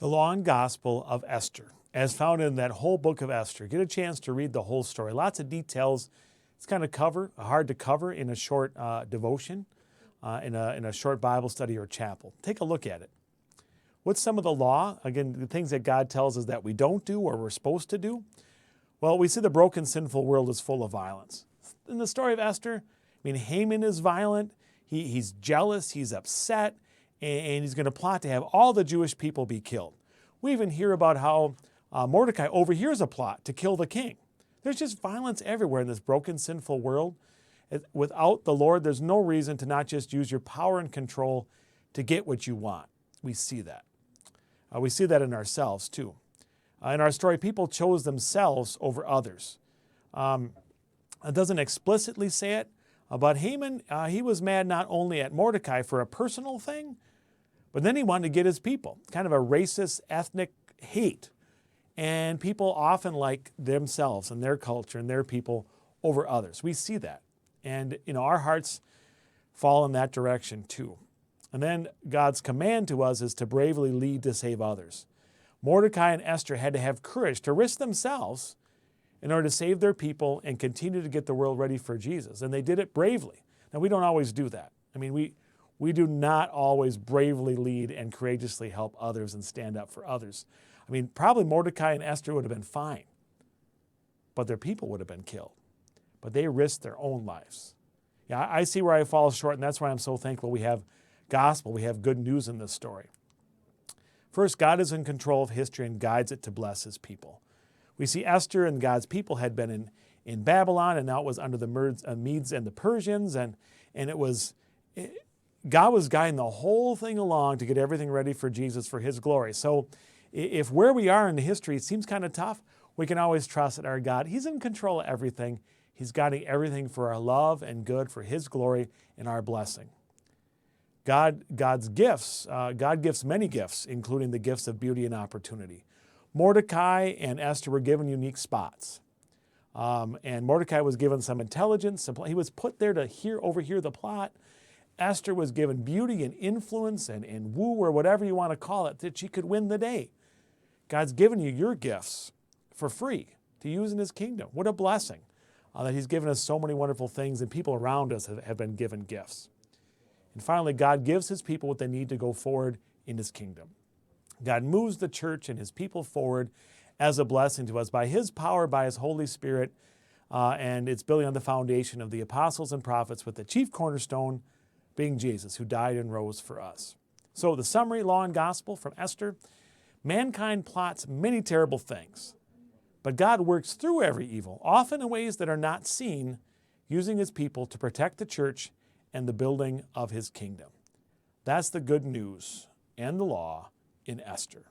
The Law and Gospel of Esther, as found in that whole book of Esther. Get a chance to read the whole story. Lots of details. It's kind of hard to cover in a short devotion, in a short Bible study or chapel. Take a look at it. What's some of the law? Again, the things that God tells us that we don't do or we're supposed to do. Well, we see the broken, sinful world is full of violence. In the story of Esther, Haman is violent. He's jealous. He's upset. And he's going to plot to have all the Jewish people be killed. We even hear about how Mordecai overhears a plot to kill the king. There's just violence everywhere in this broken, sinful world. Without the Lord, there's no reason to not just use your power and control to get what you want. We see that. We see that in ourselves too. In our story, people chose themselves over others. It doesn't explicitly say it, but Haman, he was mad not only at Mordecai for a personal thing, but then he wanted to get his people. Kind of a racist, ethnic hate. And people often like themselves and their culture and their people over others. We see that. And our hearts fall in that direction too. And then God's command to us is to bravely lead to save others. Mordecai and Esther had to have courage to risk themselves in order to save their people and continue to get the world ready for Jesus. And they did it bravely. Now, we don't always do that. We do not always bravely lead and courageously help others and stand up for others. Probably Mordecai and Esther would have been fine, but their people would have been killed. But they risked their own lives. Yeah, I see where I fall short, and that's why I'm so thankful we have gospel, we have good news in this story. First, God is in control of history and guides it to bless his people. We see Esther and God's people had been in Babylon, and now it was under the Medes and the Persians, and God was guiding the whole thing along to get everything ready for Jesus, for his glory. So if where we are in the history seems kind of tough, we can always trust that our God, he's in control of everything. He's guiding everything for our love and good, for his glory and our blessing. God's gifts, God gives many gifts, including the gifts of beauty and opportunity. Mordecai and Esther were given unique spots. And Mordecai was given some intelligence. He was put there to overhear the plot. Esther was given beauty and influence and woo, or whatever you want to call it, that she could win the day. God's given you your gifts for free to use in his kingdom. What a blessing that he's given us so many wonderful things, and people around us have been given gifts. And finally, God gives his people what they need to go forward in his kingdom. God moves the church and his people forward as a blessing to us by his power, by his Holy Spirit, and it's building on the foundation of the apostles and prophets, with the chief cornerstone being Jesus, who died and rose for us. So the summary, law and gospel from Esther: mankind plots many terrible things, but God works through every evil, often in ways that are not seen, using his people to protect the church and the building of his kingdom. That's the good news and the law in Esther.